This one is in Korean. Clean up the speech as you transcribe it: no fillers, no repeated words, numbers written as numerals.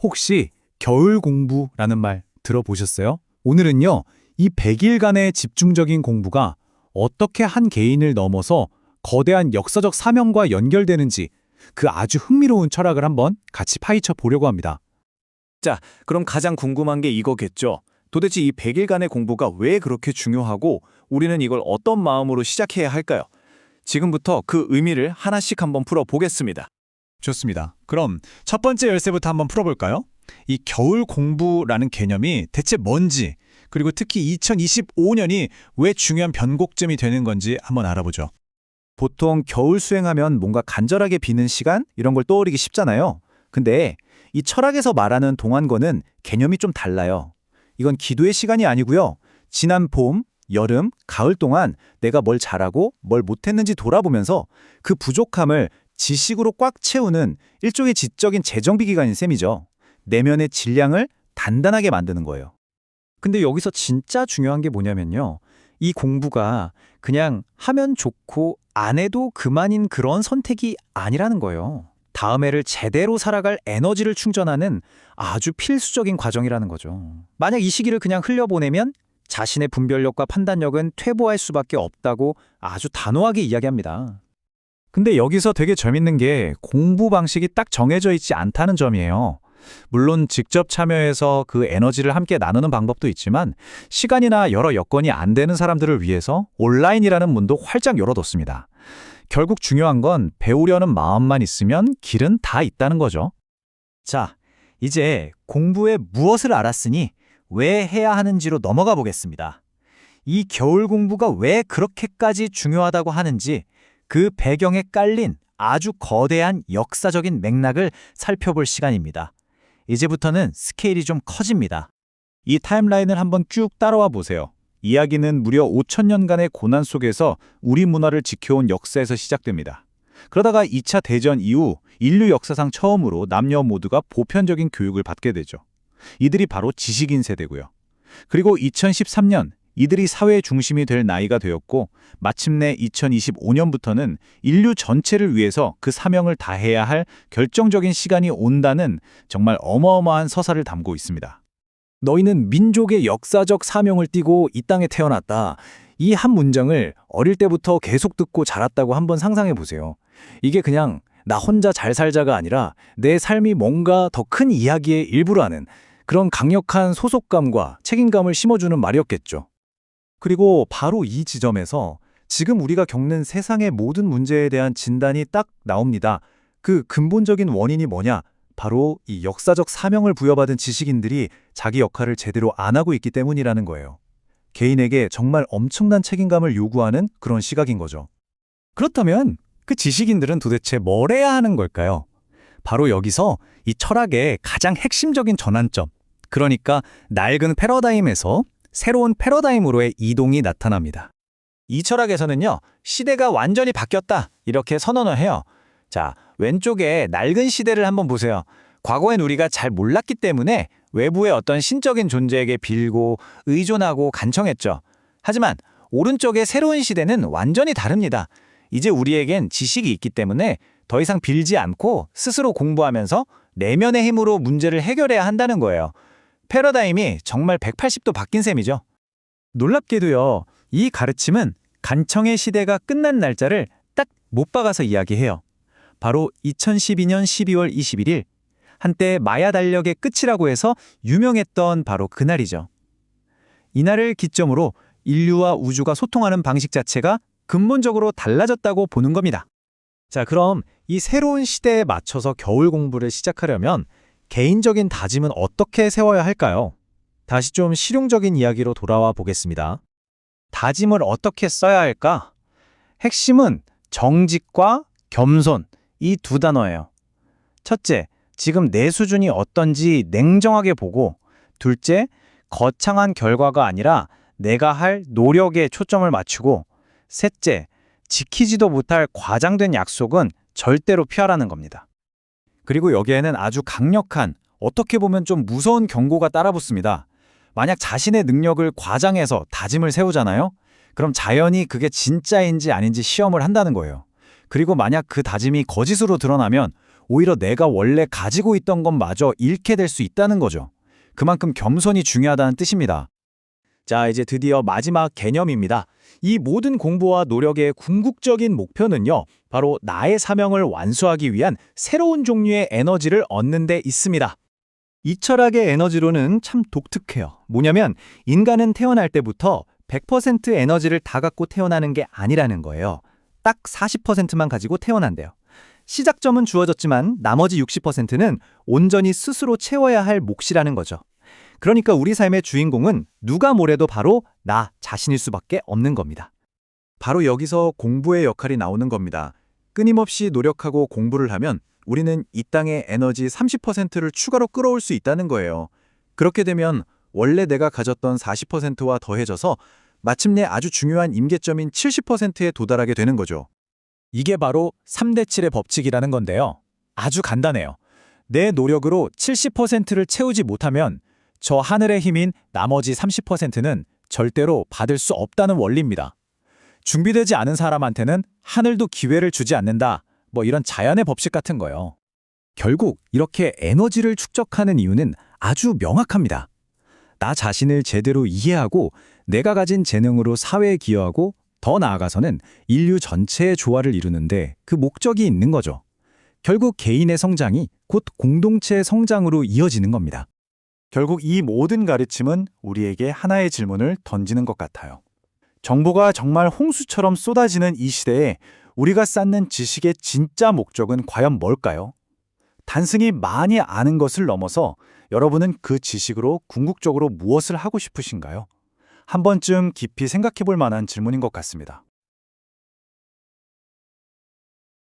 혹시 겨울 공부라는 말 들어보셨어요? 오늘은요, 이 100일간의 집중적인 공부가 어떻게 한 개인을 넘어서 거대한 역사적 사명과 연결되는지 그 아주 흥미로운 철학을 한번 같이 파헤쳐 보려고 합니다. 자, 그럼 가장 궁금한 게 이거겠죠. 도대체 이 100일간의 공부가 왜 그렇게 중요하고 우리는 이걸 어떤 마음으로 시작해야 할까요? 지금부터 그 의미를 하나씩 한번 풀어보겠습니다. 좋습니다. 그럼 첫 번째 열쇠부터 한번 풀어볼까요? 이 겨울 공부라는 개념이 대체 뭔지, 그리고 특히 2025년이 왜 중요한 변곡점이 되는 건지 한번 알아보죠. 보통 겨울 수행하면 뭔가 간절하게 비는 시간? 이런 걸 떠올리기 쉽잖아요. 근데 이 철학에서 말하는 동안권은 개념이 좀 달라요. 이건 기도의 시간이 아니고요. 지난 봄, 여름, 가을 동안 내가 뭘 잘하고 뭘 못했는지 돌아보면서 그 부족함을 지식으로 꽉 채우는 일종의 지적인 재정비 기간인 셈이죠. 내면의 질량을 단단하게 만드는 거예요. 근데 여기서 진짜 중요한 게 뭐냐면요. 이 공부가 그냥 하면 좋고 안 해도 그만인 그런 선택이 아니라는 거예요. 다음 해를 제대로 살아갈 에너지를 충전하는 아주 필수적인 과정이라는 거죠. 만약 이 시기를 그냥 흘려보내면 자신의 분별력과 판단력은 퇴보할 수밖에 없다고 아주 단호하게 이야기합니다. 근데 여기서 되게 재밌는 게 공부 방식이 딱 정해져 있지 않다는 점이에요. 물론 직접 참여해서 그 에너지를 함께 나누는 방법도 있지만 시간이나 여러 여건이 안 되는 사람들을 위해서 온라인이라는 문도 활짝 열어뒀습니다. 결국 중요한 건 배우려는 마음만 있으면 길은 다 있다는 거죠. 자, 이제 공부에 무엇을 알았으니 왜 해야 하는지로 넘어가 보겠습니다. 이 겨울 공부가 왜 그렇게까지 중요하다고 하는지 그 배경에 깔린 아주 거대한 역사적인 맥락을 살펴볼 시간입니다. 이제부터는 스케일이 좀 커집니다. 이 타임라인을 한번 쭉 따라와 보세요. 이야기는 무려 5,000년간의 고난 속에서 우리 문화를 지켜온 역사에서 시작됩니다. 그러다가 2차 대전 이후 인류 역사상 처음으로 남녀 모두가 보편적인 교육을 받게 되죠. 이들이 바로 지식인 세대고요. 그리고 2013년 이들이 사회의 중심이 될 나이가 되었고 마침내 2025년부터는 인류 전체를 위해서 그 사명을 다해야 할 결정적인 시간이 온다는 정말 어마어마한 서사를 담고 있습니다. 너희는 민족의 역사적 사명을 띠고 이 땅에 태어났다. 이 한 문장을 어릴 때부터 계속 듣고 자랐다고 한번 상상해 보세요. 이게 그냥 나 혼자 잘 살자가 아니라 내 삶이 뭔가 더 큰 이야기의 일부라는 그런 강력한 소속감과 책임감을 심어주는 말이었겠죠. 그리고 바로 이 지점에서 지금 우리가 겪는 세상의 모든 문제에 대한 진단이 딱 나옵니다. 그 근본적인 원인이 뭐냐? 바로 이 역사적 사명을 부여받은 지식인들이 자기 역할을 제대로 안 하고 있기 때문이라는 거예요. 개인에게 정말 엄청난 책임감을 요구하는 그런 시각인 거죠. 그렇다면 그 지식인들은 도대체 뭘 해야 하는 걸까요? 바로 여기서 이 철학의 가장 핵심적인 전환점, 그러니까 낡은 패러다임에서 새로운 패러다임으로의 이동이 나타납니다. 이 철학에서는요, 시대가 완전히 바뀌었다 이렇게 선언을 해요. 자, 왼쪽에 낡은 시대를 한번 보세요. 과거엔 우리가 잘 몰랐기 때문에 외부의 어떤 신적인 존재에게 빌고 의존하고 간청했죠. 하지만 오른쪽의 새로운 시대는 완전히 다릅니다. 이제 우리에겐 지식이 있기 때문에 더 이상 빌지 않고 스스로 공부하면서 내면의 힘으로 문제를 해결해야 한다는 거예요. 패러다임이 정말 180도 바뀐 셈이죠. 놀랍게도요, 이 가르침은 간청의 시대가 끝난 날짜를 딱 못 박아서 이야기해요. 바로 2012년 12월 21일, 한때 마야 달력의 끝이라고 해서 유명했던 바로 그날이죠. 이날을 기점으로 인류와 우주가 소통하는 방식 자체가 근본적으로 달라졌다고 보는 겁니다. 자, 그럼 이 새로운 시대에 맞춰서 겨울 공부를 시작하려면 개인적인 다짐은 어떻게 세워야 할까요? 다시 좀 실용적인 이야기로 돌아와 보겠습니다. 다짐을 어떻게 써야 할까? 핵심은 정직과 겸손, 이 두 단어예요. 첫째, 지금 내 수준이 어떤지 냉정하게 보고, 둘째, 거창한 결과가 아니라 내가 할 노력에 초점을 맞추고, 셋째, 지키지도 못할 과장된 약속은 절대로 피하라는 겁니다. 그리고 여기에는 아주 강력한, 어떻게 보면 좀 무서운 경고가 따라붙습니다. 만약 자신의 능력을 과장해서 다짐을 세우잖아요? 그럼 자연히 그게 진짜인지 아닌지 시험을 한다는 거예요. 그리고 만약 그 다짐이 거짓으로 드러나면 오히려 내가 원래 가지고 있던 것마저 잃게 될 수 있다는 거죠. 그만큼 겸손이 중요하다는 뜻입니다. 자, 이제 드디어 마지막 개념입니다. 이 모든 공부와 노력의 궁극적인 목표는요, 바로 나의 사명을 완수하기 위한 새로운 종류의 에너지를 얻는 데 있습니다. 이 철학의 에너지로는 참 독특해요. 뭐냐면 인간은 태어날 때부터 100% 에너지를 다 갖고 태어나는 게 아니라는 거예요. 딱 40%만 가지고 태어난대요. 시작점은 주어졌지만 나머지 60%는 온전히 스스로 채워야 할 몫이라는 거죠. 그러니까 우리 삶의 주인공은 누가 뭐래도 바로 나 자신일 수밖에 없는 겁니다. 바로 여기서 공부의 역할이 나오는 겁니다. 끊임없이 노력하고 공부를 하면 우리는 이 땅의 에너지 30%를 추가로 끌어올 수 있다는 거예요. 그렇게 되면 원래 내가 가졌던 40%와 더해져서 마침내 아주 중요한 임계점인 70%에 도달하게 되는 거죠. 이게 바로 3대 7의 법칙이라는 건데요. 아주 간단해요. 내 노력으로 70%를 채우지 못하면 저 하늘의 힘인 나머지 30%는 절대로 받을 수 없다는 원리입니다. 준비되지 않은 사람한테는 하늘도 기회를 주지 않는다. 뭐 이런 자연의 법칙 같은 거요. 결국 이렇게 에너지를 축적하는 이유는 아주 명확합니다. 나 자신을 제대로 이해하고 내가 가진 재능으로 사회에 기여하고 더 나아가서는 인류 전체의 조화를 이루는데 그 목적이 있는 거죠. 결국 개인의 성장이 곧 공동체의 성장으로 이어지는 겁니다. 결국 이 모든 가르침은 우리에게 하나의 질문을 던지는 것 같아요. 정보가 정말 홍수처럼 쏟아지는 이 시대에 우리가 쌓는 지식의 진짜 목적은 과연 뭘까요? 단순히 많이 아는 것을 넘어서 여러분은 그 지식으로 궁극적으로 무엇을 하고 싶으신가요? 한 번쯤 깊이 생각해 볼 만한 질문인 것 같습니다.